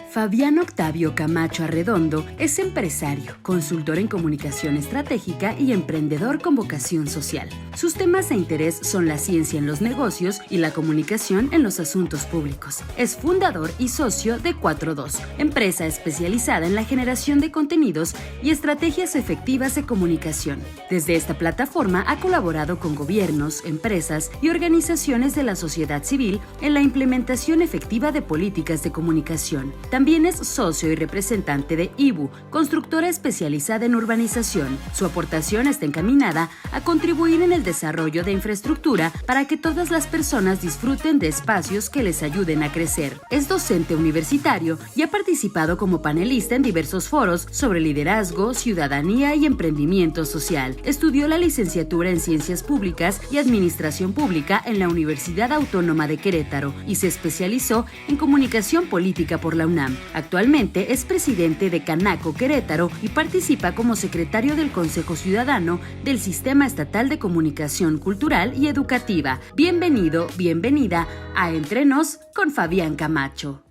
Fabián Octavio Camacho Arredondo es empresario, consultor en comunicación estratégica y emprendedor con vocación social. Sus temas de interés son la ciencia en los negocios y la comunicación en los asuntos públicos. Es fundador y socio de 42, empresa especializada en la generación de contenidos y estrategias efectivas de comunicación. Desde esta plataforma ha colaborado con gobiernos, empresas y organizaciones de la sociedad civil en la implementación efectiva de políticas de comunicación. También es socio y representante de IBU, constructora especializada en urbanización. Su aportación está encaminada a contribuir en el desarrollo de infraestructura para que todas las personas disfruten de espacios que les ayuden a crecer. Es docente universitario y ha participado como panelista en diversos foros sobre liderazgo, ciudadanía y emprendimiento social. Estudió la licenciatura en Ciencias Públicas y Administración Pública en la Universidad Autónoma de Querétaro y se especializó en Comunicación Política por la UNAM. Actualmente es presidente de Canaco Querétaro y participa como secretario del Consejo Ciudadano del Sistema Estatal de Comunicación Cultural y Educativa. Bienvenido, bienvenida a Entre Nos con Fabián Camacho.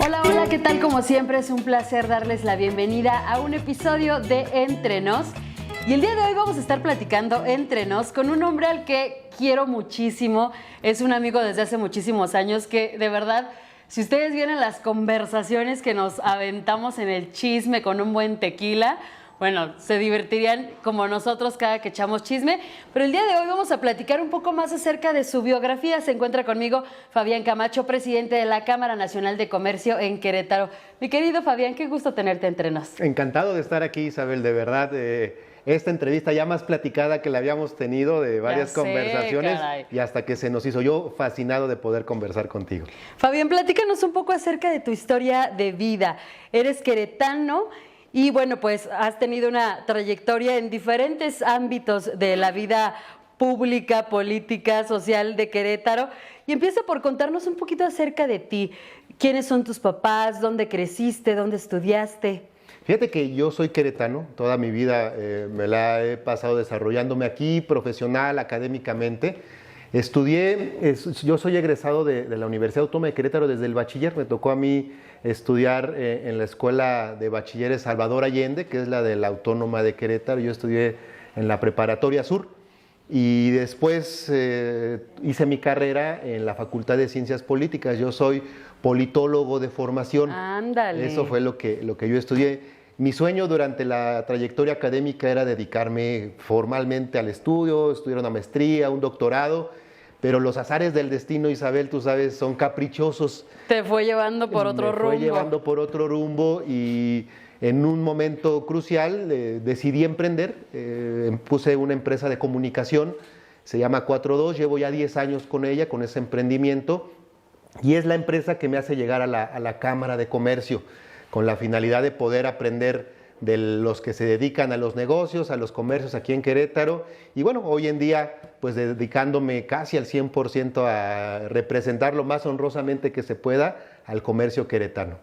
Hola, ¿qué tal? Como siempre es un placer darles la bienvenida a un episodio de Entre Nos. Y el día de hoy vamos a estar platicando entre nos con un hombre al que quiero muchísimo. Es un amigo desde hace muchísimos años que, de verdad, si ustedes vieran las conversaciones que nos aventamos en el chisme con un buen tequila, bueno, se divertirían como nosotros cada que echamos chisme. Pero el día de hoy vamos a platicar un poco más acerca de su biografía. Se encuentra conmigo Fabián Camacho, presidente de la Cámara Nacional de Comercio en Querétaro. Mi querido Fabián, qué gusto tenerte entre nos. Encantado de estar aquí, Isabel, de verdad. Esta entrevista ya más platicada que la habíamos tenido de varias conversaciones, caray. Y hasta que se nos hizo, yo fascinado de poder conversar contigo. Fabián, platícanos un poco acerca de tu historia de vida. Eres queretano y bueno, pues has tenido una trayectoria en diferentes ámbitos de la vida pública, política, social de Querétaro. Y empieza por contarnos un poquito acerca de ti. ¿Quiénes son tus papás? ¿Dónde creciste? ¿Dónde estudiaste? Fíjate que yo soy queretano, toda mi vida me la he pasado desarrollándome aquí, profesional, académicamente. Yo soy egresado de la Universidad Autónoma de Querétaro desde el bachiller. Me tocó a mí estudiar en la Escuela de Bachilleres Salvador Allende, que es la de la Autónoma de Querétaro. Yo estudié en la Preparatoria Sur y después hice mi carrera en la Facultad de Ciencias Políticas. Yo soy politólogo de formación. Ándale. Eso fue lo que yo estudié. Mi sueño durante la trayectoria académica era dedicarme formalmente al estudio, estudiar una maestría, un doctorado, pero los azares del destino, Isabel, tú sabes, son caprichosos. Te fue llevando por otro rumbo. Me fue llevando por otro rumbo y en un momento crucial decidí emprender. Puse una empresa de comunicación, se llama 42, llevo ya 10 años con ella, con ese emprendimiento. Y es la empresa que me hace llegar a la Cámara de Comercio, con la finalidad de poder aprender de los que se dedican a los negocios, a los comercios aquí en Querétaro. Y bueno, hoy en día, pues dedicándome casi al 100% a representar lo más honrosamente que se pueda al comercio queretano.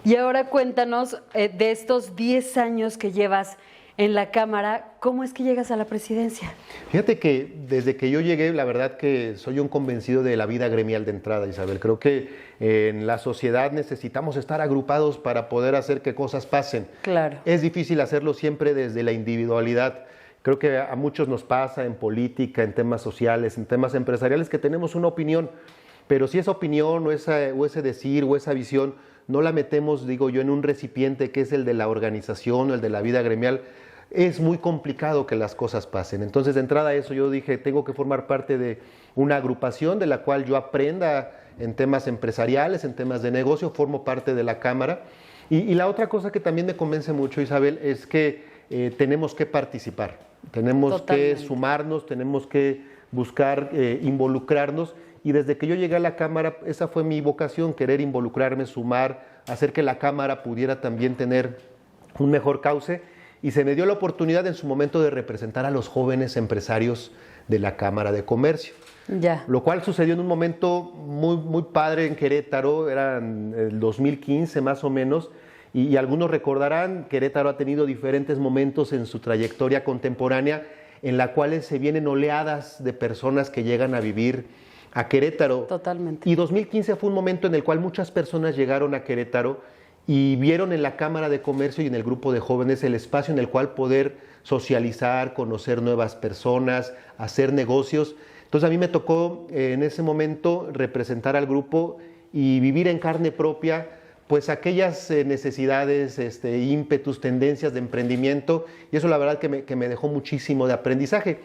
Y ahora cuéntanos de estos 10 años que llevas en la Cámara, ¿cómo es que llegas a la presidencia? Fíjate que desde que yo llegué, la verdad que soy un convencido de la vida gremial de entrada, Isabel. Creo que en la sociedad necesitamos estar agrupados para poder hacer que cosas pasen. Claro. Es difícil hacerlo siempre desde la individualidad. Creo que a muchos nos pasa en política, en temas sociales, en temas empresariales, que tenemos una opinión, pero si esa opinión o ese decir o esa visión no la metemos, digo yo, en un recipiente que es el de la organización o el de la vida gremial, es muy complicado que las cosas pasen. Entonces, de entrada a eso yo dije, tengo que formar parte de una agrupación de la cual yo aprenda en temas empresariales, en temas de negocio, formo parte de la Cámara. Y la otra cosa que también me convence mucho, Isabel, es que tenemos que participar, tenemos que sumarnos, tenemos que buscar involucrarnos. Y desde que yo llegué a la Cámara, esa fue mi vocación, querer involucrarme, sumar, hacer que la Cámara pudiera también tener un mejor cauce. Y se me dio la oportunidad en su momento de representar a los jóvenes empresarios de la Cámara de Comercio. Ya. Lo cual sucedió en un momento muy, muy padre en Querétaro, era en el 2015 más o menos, y algunos recordarán, Querétaro ha tenido diferentes momentos en su trayectoria contemporánea en la cuales se vienen oleadas de personas que llegan a vivir a Querétaro. Totalmente. Y 2015 fue un momento en el cual muchas personas llegaron a Querétaro y vieron en la Cámara de Comercio y en el grupo de jóvenes el espacio en el cual poder socializar, conocer nuevas personas, hacer negocios. Entonces a mí me tocó en ese momento representar al grupo y vivir en carne propia pues aquellas necesidades, ímpetus, tendencias de emprendimiento, y eso la verdad que me dejó muchísimo de aprendizaje.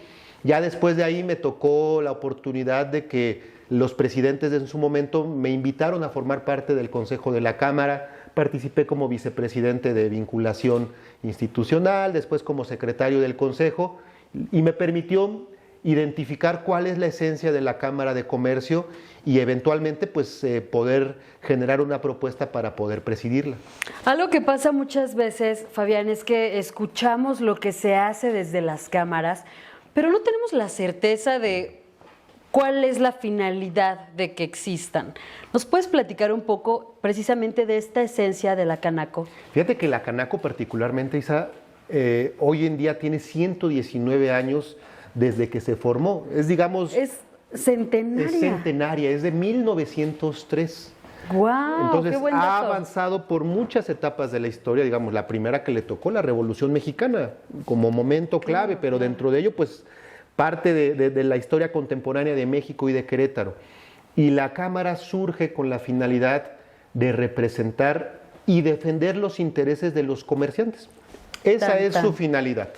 Ya después de ahí me tocó la oportunidad de que los presidentes en su momento me invitaron a formar parte del Consejo de la Cámara, participé como vicepresidente de vinculación institucional, después como secretario del Consejo, y me permitió identificar cuál es la esencia de la Cámara de Comercio y eventualmente pues poder generar una propuesta para poder presidirla. Algo que pasa muchas veces, Fabián, es que escuchamos lo que se hace desde las cámaras, pero no tenemos la certeza de cuál es la finalidad de que existan. ¿Nos puedes platicar un poco precisamente de esta esencia de la Canaco? Fíjate que la Canaco particularmente, Isa, hoy en día tiene 119 años desde que se formó. Es, digamos... Es centenaria. Es centenaria, es de 1903. ¡Guau! Entonces ¡Qué buen dato! Ha avanzado por muchas etapas de la historia, digamos, la primera que le tocó, la Revolución Mexicana, como momento clave, pero dentro de ello, pues, parte de la historia contemporánea de México y de Querétaro. Y la Cámara surge con la finalidad de representar y defender los intereses de los comerciantes. Esa es su finalidad.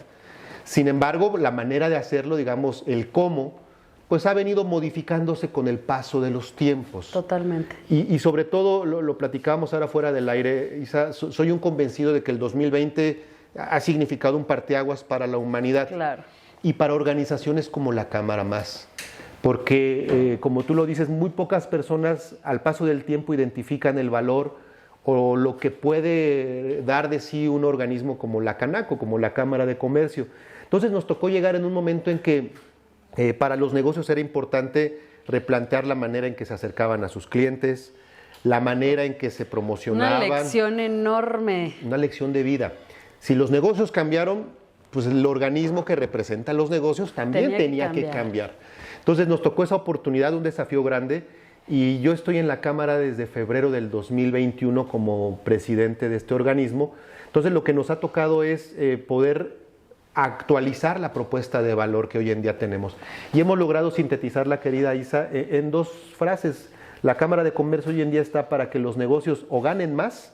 Sin embargo, la manera de hacerlo, digamos, el cómo, pues ha venido modificándose con el paso de los tiempos. Totalmente. Y sobre todo, lo platicábamos ahora fuera del aire, Isa, soy un convencido de que el 2020 ha significado un parteaguas para la humanidad. Claro. Y para organizaciones como la Cámara más. Porque, como tú lo dices, muy pocas personas al paso del tiempo identifican el valor o lo que puede dar de sí un organismo como la Canaco, como la Cámara de Comercio. Entonces nos tocó llegar en un momento en que para los negocios era importante replantear la manera en que se acercaban a sus clientes, la manera en que se promocionaban. Una lección enorme. Una lección de vida. Si los negocios cambiaron, pues el organismo que representa los negocios también tenía que cambiar. Entonces nos tocó esa oportunidad, un desafío grande, y yo estoy en la Cámara desde febrero del 2021 como presidente de este organismo. Entonces lo que nos ha tocado es poder actualizar la propuesta de valor que hoy en día tenemos. Y hemos logrado sintetizarla, querida Isa, en dos frases. La Cámara de Comercio hoy en día está para que los negocios o ganen más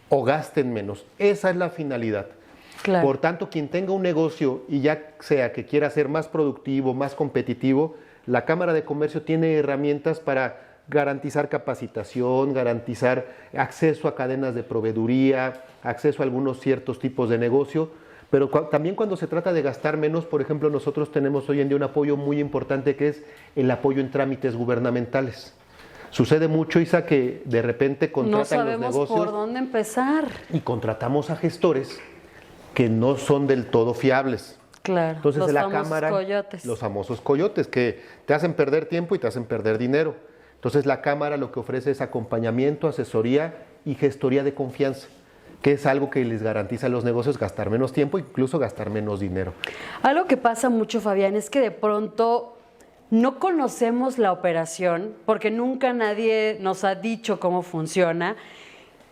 o gasten menos. Esa es la finalidad. Claro. Por tanto, quien tenga un negocio y ya sea que quiera ser más productivo, más competitivo, la Cámara de Comercio tiene herramientas para garantizar capacitación, garantizar acceso a cadenas de proveeduría, acceso a algunos ciertos tipos de negocio, pero también cuando se trata de gastar menos, por ejemplo, nosotros tenemos hoy en día un apoyo muy importante que es el apoyo en trámites gubernamentales. Sucede mucho, Isa, que de repente contratan los negocios. No sabemos por dónde empezar. Y contratamos a gestores que no son del todo fiables. Claro, entonces los en la famosos Cámara, coyotes. los famosos coyotes que te hacen perder tiempo y te hacen perder dinero. Entonces la Cámara lo que ofrece es acompañamiento, asesoría y gestoría de confianza, que es algo que les garantiza a los negocios gastar menos tiempo, incluso gastar menos dinero. Algo que pasa mucho, Fabián, es que de pronto no conocemos la operación porque nunca nadie nos ha dicho cómo funciona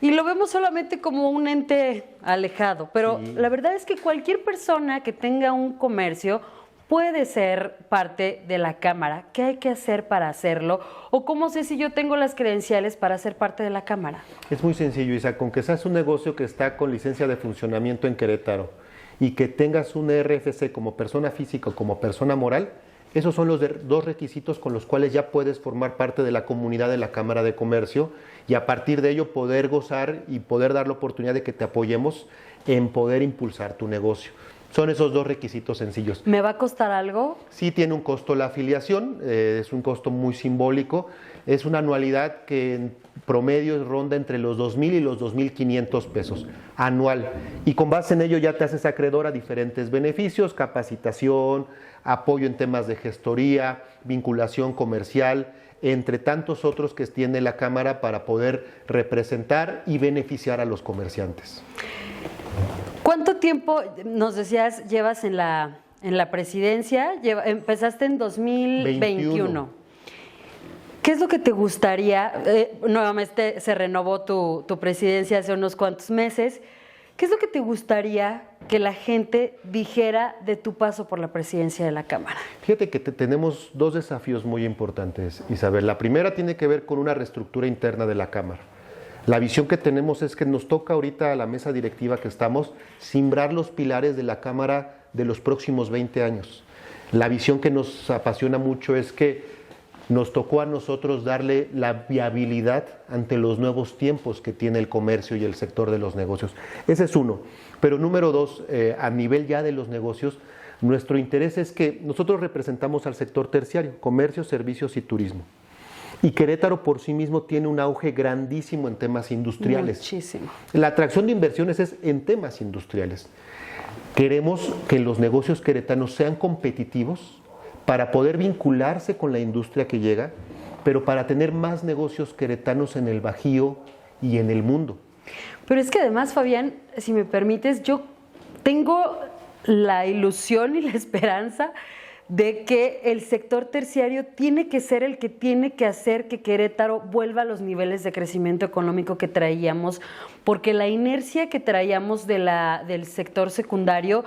y lo vemos solamente como un ente alejado, pero sí, la verdad es que cualquier persona que tenga un comercio puede ser parte de la Cámara. ¿Qué hay que hacer para hacerlo? ¿O cómo sé si yo tengo las credenciales para ser parte de la Cámara? Es muy sencillo, Isa. Con que seas un negocio que está con licencia de funcionamiento en Querétaro y que tengas un RFC como persona física o como persona moral, esos son los dos requisitos con los cuales ya puedes formar parte de la comunidad de la Cámara de Comercio y a partir de ello poder gozar y poder dar la oportunidad de que te apoyemos en poder impulsar tu negocio. Son esos dos requisitos sencillos. ¿Me va a costar algo? Sí tiene un costo la afiliación, es un costo muy simbólico, es una anualidad que en promedio ronda entre los 2,000 y los 2,500 pesos anual. Y con base en ello ya te haces acreedor a diferentes beneficios, capacitación, apoyo en temas de gestoría, vinculación comercial, entre tantos otros que tiene la Cámara para poder representar y beneficiar a los comerciantes. ¿Cuánto tiempo, nos decías, llevas en la presidencia? Empezaste en 2021. ¿Qué es lo que te gustaría? Nuevamente se renovó tu presidencia hace unos cuantos meses. ¿Qué es lo que te gustaría que la gente dijera de tu paso por la presidencia de la Cámara? Fíjate que tenemos dos desafíos muy importantes, Isabel. La primera tiene que ver con una reestructura interna de la Cámara. La visión que tenemos es que nos toca ahorita a la mesa directiva que estamos simbrar los pilares de la Cámara de los próximos 20 años. La visión que nos apasiona mucho es que nos tocó a nosotros darle la viabilidad ante los nuevos tiempos que tiene el comercio y el sector de los negocios. Ese es uno. Pero número dos, a nivel ya de los negocios, nuestro interés es que nosotros representamos al sector terciario, comercio, servicios y turismo. Y Querétaro por sí mismo tiene un auge grandísimo en temas industriales. Muchísimo. La atracción de inversiones es en temas industriales. Queremos que los negocios queretanos sean competitivos para poder vincularse con la industria que llega, pero para tener más negocios queretanos en el Bajío y en el mundo. Pero es que además, Fabián, si me permites, yo tengo la ilusión y la esperanza de que el sector terciario tiene que ser el que tiene que hacer que Querétaro vuelva a los niveles de crecimiento económico que traíamos, porque la inercia que traíamos del sector secundario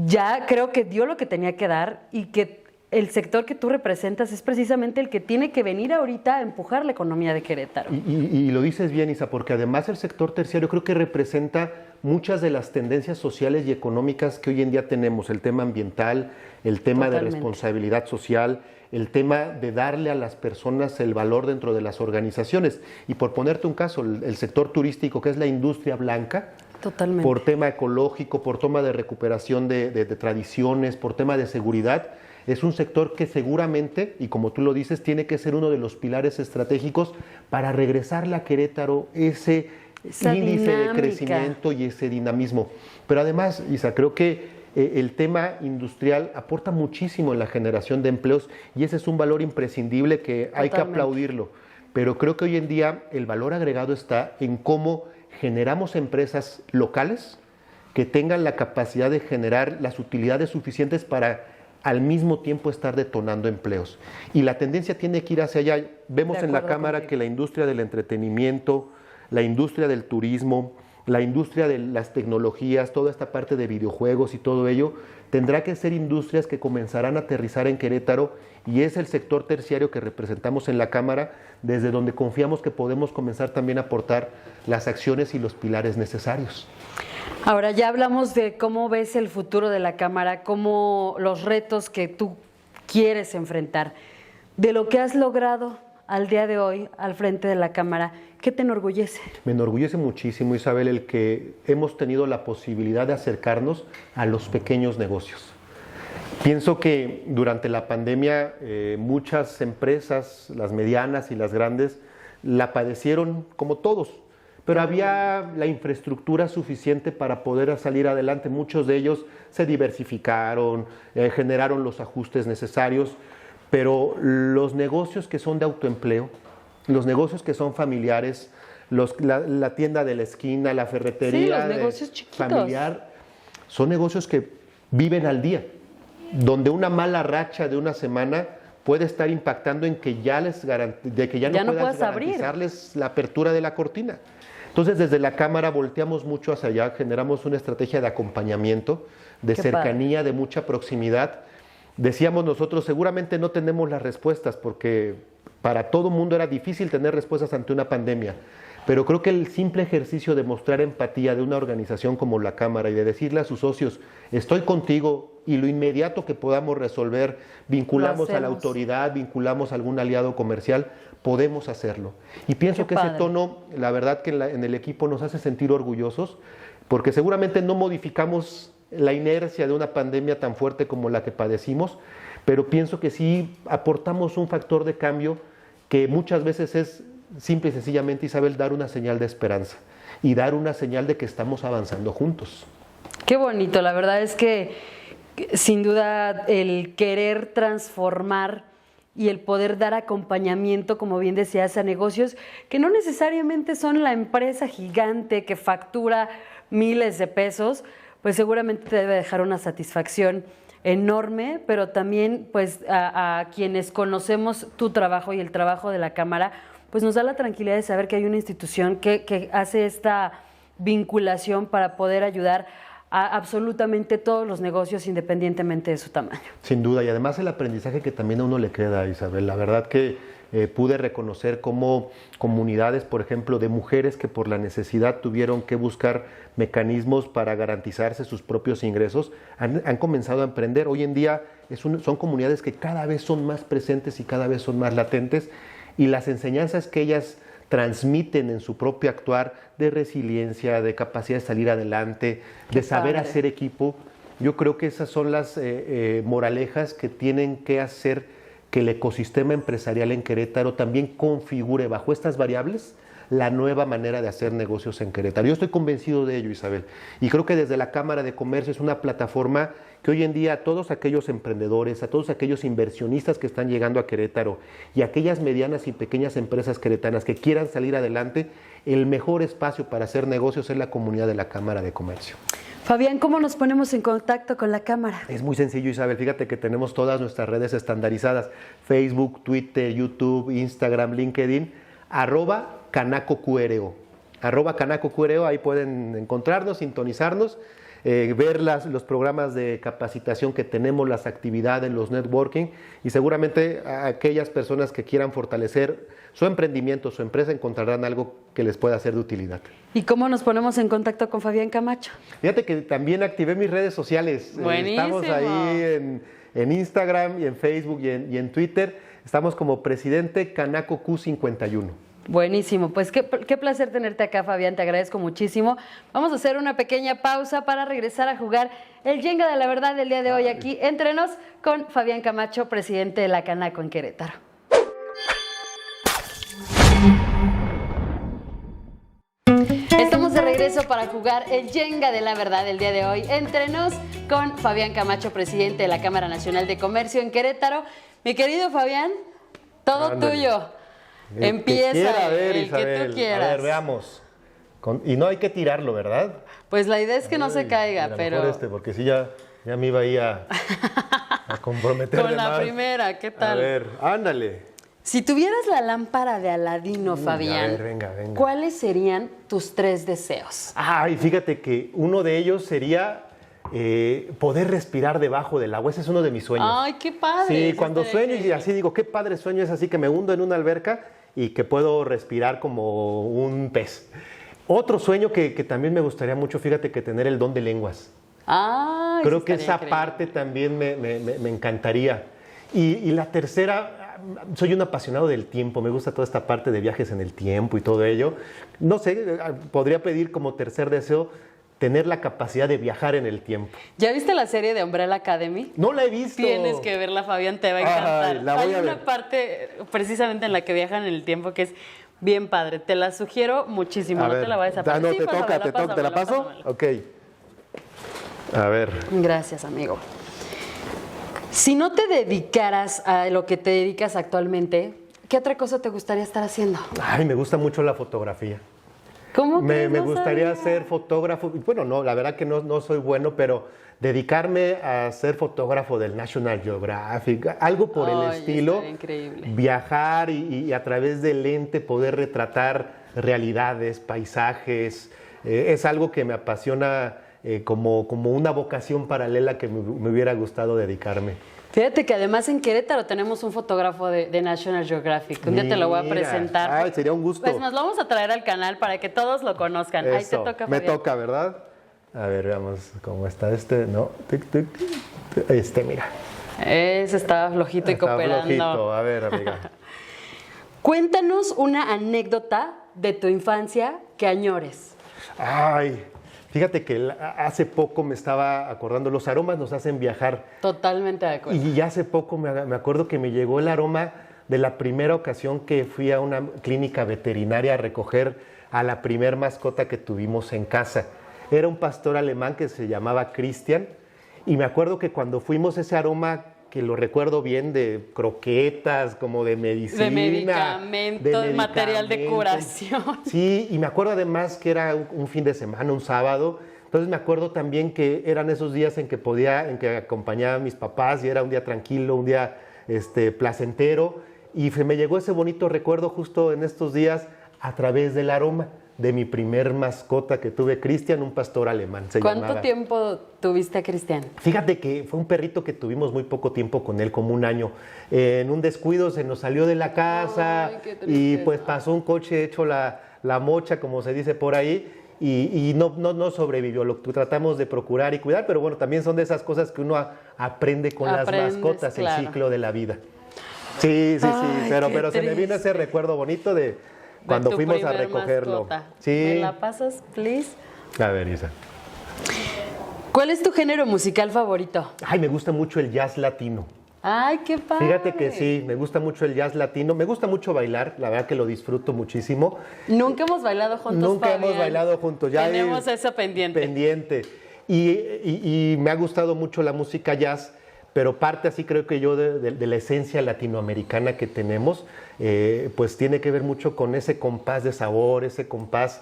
ya creo que dio lo que tenía que dar, y que el sector que tú representas es precisamente el que tiene que venir ahorita a empujar la economía de Querétaro. Y lo dices bien, Isa, porque además el sector terciario creo que representa muchas de las tendencias sociales y económicas que hoy en día tenemos, el tema ambiental, el tema Totalmente. de responsabilidad social, el tema de darle a las personas el valor dentro de las organizaciones. Y por ponerte un caso, el sector turístico, que es la industria blanca, Totalmente. por tema ecológico, por tema de recuperación de tradiciones, por tema de seguridad, es un sector que seguramente, y como tú lo dices, tiene que ser uno de los pilares estratégicos para regresarle a Querétaro esa índice de crecimiento y ese dinamismo. Pero además, Isa, creo que el tema industrial aporta muchísimo en la generación de empleos, y ese es un valor imprescindible que hay que aplaudirlo. Pero creo que hoy en día el valor agregado está en cómo generamos empresas locales que tengan la capacidad de generar las utilidades suficientes para al mismo tiempo estar detonando empleos. Y la tendencia tiene que ir hacia allá. Vemos en la Cámara que la industria del entretenimiento, la industria del turismo, la industria de las tecnologías, toda esta parte de videojuegos y todo ello, tendrá que ser industrias que comenzarán a aterrizar en Querétaro, y es el sector terciario que representamos en la Cámara, desde donde confiamos que podemos comenzar también a aportar las acciones y los pilares necesarios. Ahora ya hablamos de cómo ves el futuro de la Cámara, cómo los retos que tú quieres enfrentar. De lo que has logrado al día de hoy al frente de la Cámara, ¿qué te enorgullece? Me enorgullece muchísimo, Isabel, el que hemos tenido la posibilidad de acercarnos a los pequeños negocios. Pienso que durante la pandemia muchas empresas, las medianas y las grandes, la padecieron como todos, pero había la infraestructura suficiente para poder salir adelante. Muchos de ellos se diversificaron, generaron los ajustes necesarios, pero los negocios que son de autoempleo, los negocios que son familiares, la tienda de la esquina, la ferretería familiar, son negocios que viven al día, donde una mala racha de una semana puede estar impactando en que ya no puedas garantizarles la apertura de la cortina. Entonces, desde la Cámara volteamos mucho hacia allá, generamos una estrategia de acompañamiento, de cercanía, de mucha proximidad. Decíamos nosotros, seguramente no tenemos las respuestas, porque para todo mundo era difícil tener respuestas ante una pandemia, pero creo que el simple ejercicio de mostrar empatía de una organización como la Cámara y de decirle a sus socios, estoy contigo, y lo inmediato que podamos resolver, vinculamos a la autoridad, vinculamos a algún aliado comercial, podemos hacerlo. Y pienso que ese tono, la verdad que en el equipo nos hace sentir orgullosos, porque seguramente no modificamos la inercia de una pandemia tan fuerte como la que padecimos, pero pienso que sí aportamos un factor de cambio que muchas veces es simple y sencillamente, Isabel, dar una señal de esperanza y dar una señal de que estamos avanzando juntos. Qué bonito, la verdad es que sin duda el querer transformar y el poder dar acompañamiento, como bien decías, a negocios que no necesariamente son la empresa gigante que factura miles de pesos, pues seguramente te debe dejar una satisfacción enorme, pero también pues a quienes conocemos tu trabajo y el trabajo de la Cámara, pues nos da la tranquilidad de saber que hay una institución que hace esta vinculación para poder ayudar a absolutamente todos los negocios independientemente de su tamaño. Sin duda, y además el aprendizaje que también a uno le queda, Isabel. La verdad que pude reconocer cómo comunidades, por ejemplo, de mujeres que por la necesidad tuvieron que buscar mecanismos para garantizarse sus propios ingresos, han comenzado a emprender. Hoy en día son comunidades que cada vez son más presentes y cada vez son más latentes, y las enseñanzas que ellas transmiten en su propio actuar de resiliencia, de capacidad de salir adelante, de saber hacer equipo. Yo creo que esas son las moralejas que tienen que hacer que el ecosistema empresarial en Querétaro también configure bajo estas variables la nueva manera de hacer negocios en Querétaro. Yo estoy convencido de ello, Isabel, y creo que desde la Cámara de Comercio es una plataforma que hoy en día a todos aquellos emprendedores, a todos aquellos inversionistas que están llegando a Querétaro y aquellas medianas y pequeñas empresas queretanas que quieran salir adelante, el mejor espacio para hacer negocios es la comunidad de la Cámara de Comercio. Fabián, ¿cómo nos ponemos en contacto con la Cámara? Es muy sencillo, Isabel. Fíjate que tenemos todas nuestras redes estandarizadas: Facebook, Twitter, YouTube, Instagram, LinkedIn, @CanacoQRO. @CanacoQRO, ahí pueden encontrarnos, sintonizarnos, ver los programas de capacitación que tenemos, las actividades, los networking, y seguramente a aquellas personas que quieran fortalecer su emprendimiento, su empresa, encontrarán algo que les pueda ser de utilidad. ¿Y cómo nos ponemos en contacto con Fabián Camacho? Fíjate que también activé mis redes sociales. Buenísimo. Estamos ahí en Instagram y en Facebook y en Twitter. Estamos como Presidente Canaco Q51. Buenísimo, pues qué placer tenerte acá, Fabián, te agradezco muchísimo. Vamos a hacer una pequeña pausa para regresar a jugar el Jenga de la Verdad del día de hoy aquí entre nos con Fabián Camacho, presidente de la Canaco en Querétaro. Estamos de regreso para jugar el Jenga de la Verdad del día de hoy entre nos con Fabián Camacho, presidente de la Cámara Nacional de Comercio en Querétaro. Mi querido Fabián, todo tuyo. Empieza, el que tú quieras. A ver, veamos. Y no hay que tirarlo, ¿verdad? Pues la idea es que no se caiga, pero... porque sí, ya me iba ahí a comprometer con la primera, ¿qué tal? A ver, ándale. Si tuvieras la lámpara de Aladino, Fabián, a ver, venga. ¿cuáles serían tus 3 deseos? Ay, fíjate que uno de ellos sería poder respirar debajo del agua. Ese es uno de mis sueños. Ay, qué padre. Sí, cuando sueño y así digo, qué padre sueño es así, que me hundo en una alberca y que puedo respirar como un pez. Otro sueño que también me gustaría mucho, fíjate, que tener el don de lenguas. Ay, creo que esa parte también me encantaría. Y la tercera, soy un apasionado del tiempo, me gusta toda esta parte de viajes en el tiempo y todo ello. No sé, podría pedir como tercer deseo tener la capacidad de viajar en el tiempo. ¿Ya viste la serie de Umbrella Academy? No la he visto. Tienes que verla, Fabián, te va a encantar. Ay, la voy a ver. Hay una parte precisamente en la que viajan en el tiempo que es bien padre. Te la sugiero muchísimo, no te la vayas a pasar. No, sí, ¿te la paso? Pásamela. Ok. A ver. Gracias, amigo. Si no te dedicaras a lo que te dedicas actualmente, ¿qué otra cosa te gustaría estar haciendo? Ay, me gusta mucho la fotografía. ¿Cómo que me no gustaría sabía? ser fotógrafo. Bueno, no, la verdad que no soy bueno, pero dedicarme a ser fotógrafo del National Geographic, algo por el estilo. Estaría increíble. Viajar y a través del lente poder retratar realidades, paisajes. Es algo que me apasiona como una vocación paralela que me hubiera gustado dedicarme. Fíjate que además en Querétaro tenemos un fotógrafo de National Geographic. Un día te lo voy a presentar. Ay, sería un gusto. Pues nos lo vamos a traer al canal para que todos lo conozcan. Eso. Ahí te toca, Me Fabián. toca, ¿verdad? A ver, veamos cómo está ¿no? Mira. Ese estaba flojito y Está cooperando. flojito. A ver, amiga. Cuéntanos una anécdota de tu infancia que añores. Ay, fíjate que hace poco me estaba acordando, los aromas nos hacen viajar. Totalmente de acuerdo. Y ya hace poco me acuerdo que me llegó el aroma de la primera ocasión que fui a una clínica veterinaria a recoger a la primer mascota que tuvimos en casa. Era un pastor alemán que se llamaba Christian, y me acuerdo que cuando fuimos ese aroma que lo recuerdo bien, de croquetas, como de medicina. De medicamentos, material de curación. Sí, y me acuerdo además que era un fin de semana, un sábado. Entonces me acuerdo también que eran esos días en que acompañaba a mis papás y era un día tranquilo, un día placentero. Y me llegó ese bonito recuerdo justo en estos días a través del aroma de mi primer mascota que tuve, Cristian, un pastor alemán. ¿Cuánto tiempo tuviste a Cristian? Fíjate que fue un perrito que tuvimos muy poco tiempo con él, como un año. En un descuido se nos salió de la casa. Ay, qué y tristeza. pues pasó un coche hecho la mocha, como se dice por ahí, y no sobrevivió. Lo que tratamos de procurar y cuidar, pero bueno, también son de esas cosas que uno aprende con las mascotas, claro. el ciclo de la vida. Sí, Ay, pero se me vino triste. ese recuerdo bonito de cuando tu fuimos a primer recogerlo. mascota. Sí. ¿Me la pasas, please? A ver, Isa. ¿Cuál es tu género musical favorito? Ay, me gusta mucho el jazz latino. Ay, qué padre. Fíjate que sí, me gusta mucho el jazz latino. Me gusta mucho bailar, la verdad que lo disfruto muchísimo. Nunca hemos bailado juntos, Nunca Fabián. hemos bailado juntos. Ya tenemos eso pendiente. Y me ha gustado mucho la música jazz, pero parte así creo que yo de la esencia latinoamericana que tenemos, pues tiene que ver mucho con ese compás de sabor, ese compás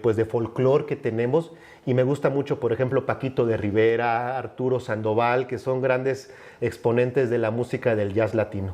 pues de folclore que tenemos. Y me gusta mucho, por ejemplo, Paquito de Rivera, Arturo Sandoval, que son grandes exponentes de la música del jazz latino.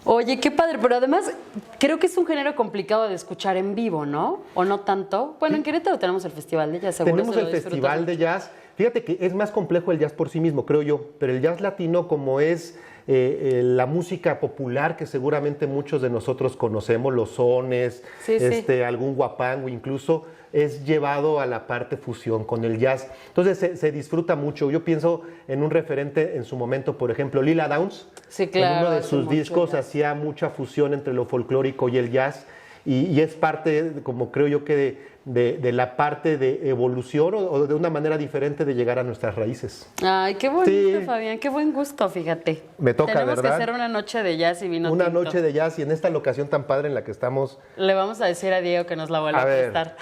Oye, qué padre, pero además creo que es un género complicado de escuchar en vivo, ¿no? ¿O no tanto? Bueno, en Querétaro tenemos el Festival de Jazz, seguro Tenemos se lo el disfrutan Festival mucho. de Jazz. Fíjate que es más complejo el jazz por sí mismo, creo yo, pero el jazz latino, como es la música popular que seguramente muchos de nosotros conocemos, los sones, Sí, sí. algún guapango incluso, es llevado a la parte fusión con el jazz. Entonces se disfruta mucho. Yo pienso en un referente en su momento, por ejemplo, Lila Downs. Sí, claro, En uno de hace sus mucho discos jazz. hacía mucha fusión entre lo folclórico y el jazz. Y es parte, como creo yo, que de la parte de evolución o de una manera diferente de llegar a nuestras raíces. Ay, qué bonito, Sí. Fabián, qué buen gusto, fíjate. Me toca, Tenemos ¿verdad? que hacer una noche de jazz y vino Una tinto. noche de jazz y en esta locación tan padre en la que estamos. Le vamos a decir a Diego que nos la vuelva A a ver. prestar.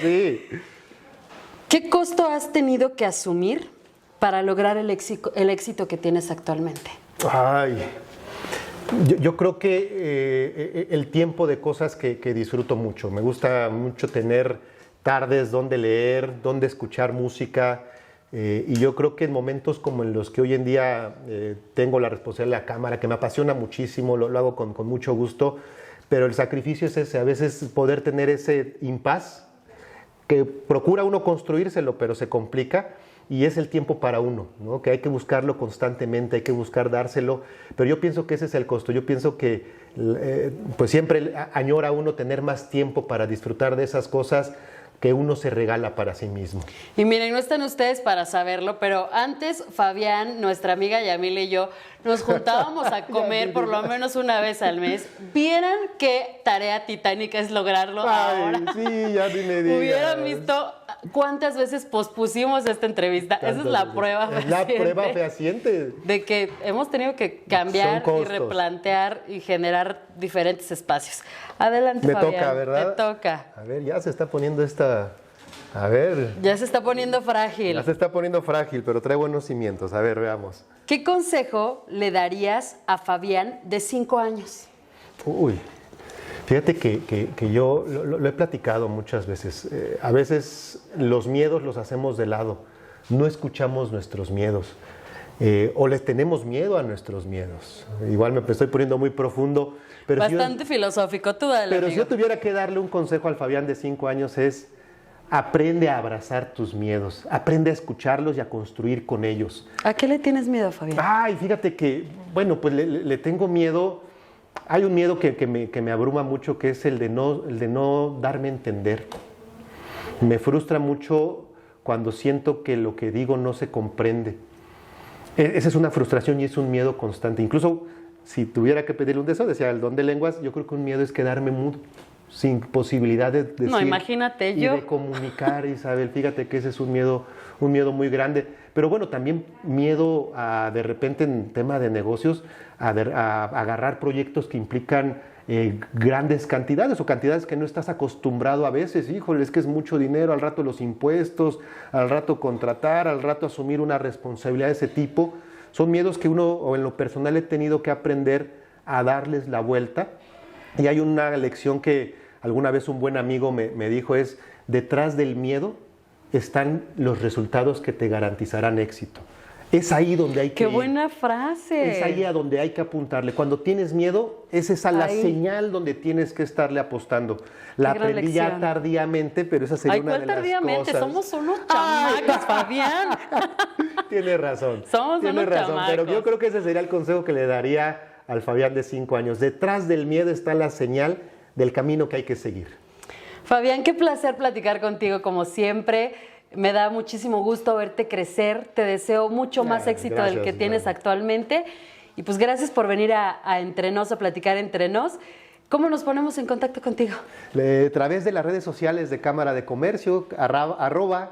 Sí. ¿Qué costo has tenido que asumir para lograr el éxito que tienes actualmente? Ay, yo creo que el tiempo de cosas que disfruto mucho. Me gusta mucho tener tardes donde leer, donde escuchar música. Y yo creo que en momentos como en los que hoy en día tengo la responsabilidad de la cámara, que me apasiona muchísimo, lo hago con mucho gusto, pero el sacrificio es ese, a veces poder tener ese impas que procura uno construírselo, pero se complica. Y es el tiempo para uno, ¿no? Que hay que buscarlo constantemente, hay que buscar dárselo, pero yo pienso que ese es el costo. Yo pienso que pues siempre añora uno tener más tiempo para disfrutar de esas cosas que uno se regala para sí mismo. Y miren, no están ustedes para saberlo, pero antes Fabián, nuestra amiga Yamile y yo nos juntábamos a comer por lo menos una vez al mes. Vieran qué tarea titánica es lograrlo ahora. Sí, ya ni me digas. Hubieran visto cuántas veces pospusimos esta entrevista. Esa es la prueba Es la fehaciente prueba fehaciente. de que hemos tenido que cambiar Son y costos. replantear y generar diferentes espacios. Adelante, Me Fabián. toca, ¿verdad? Te toca. A ver, ya se está poniendo esta... A ver, Ya se está poniendo frágil. ya se está poniendo frágil, pero trae buenos cimientos. A ver, veamos. ¿Qué consejo le darías a Fabián de 5 años? Uy, fíjate que yo lo he platicado muchas veces. A veces los miedos los hacemos de lado, no escuchamos nuestros miedos o les tenemos miedo a nuestros miedos. Igual me estoy poniendo muy profundo, pero Bastante filosófico, tú dale, pero si amigo. yo tuviera que darle un consejo al Fabián de 5 años es: aprende a abrazar tus miedos, aprende a escucharlos y a construir con ellos. ¿A qué le tienes miedo, Fabián? Ay, fíjate que, bueno, pues le tengo miedo. Hay un miedo que me abruma mucho, que es el de no darme a entender. Me frustra mucho cuando siento que lo que digo no se comprende. Esa es una frustración y es un miedo constante. Incluso si tuviera que pedirle un deseo, decía el don de lenguas, yo creo que un miedo es quedarme mudo, sin posibilidad de decir. No, imagínate, y yo. de comunicar, Isabel. Fíjate que ese es un miedo muy grande. Pero bueno, también miedo a, de repente, en tema de negocios, a agarrar proyectos que implican grandes cantidades o cantidades que no estás acostumbrado a veces. Híjole, es que es mucho dinero, al rato los impuestos, al rato contratar, al rato asumir una responsabilidad de ese tipo. Son miedos que uno, o en lo personal, he tenido que aprender a darles la vuelta. Y hay una lección que alguna vez un buen amigo me dijo, es: detrás del miedo están los resultados que te garantizarán éxito. Es ahí donde hay que ¡Qué ir. buena frase! Es ahí a donde hay que apuntarle. Cuando tienes miedo, es esa la Ahí. señal donde tienes que estarle apostando. La Qué gran aprendí ya lección. tardíamente, pero esa sería Ay, una ¿cuál de las tardíamente? cosas. Somos unos chamacos, Fabián. Tienes razón. Somos Tienes unos razón, pero chamacos. yo creo que ese sería el consejo que le daría al Fabián de 5 años. Detrás del miedo está la señal del camino que hay que seguir. Fabián, qué placer platicar contigo como siempre. Me da muchísimo gusto verte crecer. Te deseo mucho más éxito del que gracias, tienes Susana. actualmente. Y pues gracias por venir a Entre Nos, a platicar entre nos. ¿Cómo nos ponemos en contacto contigo? A través de las redes sociales de Cámara de Comercio,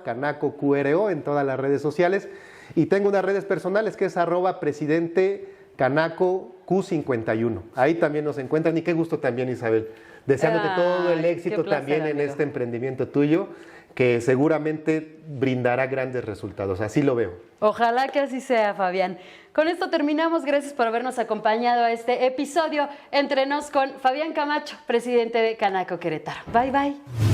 @CanacoQRO en todas las redes sociales. Y tengo unas redes personales que es @PresidenteCanacoQ51. Ahí también nos encuentran y qué gusto también, Isabel. Deseándote todo el Ay, qué éxito placer, también en amigo. este emprendimiento tuyo, que seguramente brindará grandes resultados. Así lo veo. Ojalá que así sea, Fabián. Con esto terminamos. Gracias por habernos acompañado a este episodio Entre Nos con Fabián Camacho, presidente de Canaco Querétaro. Bye, bye.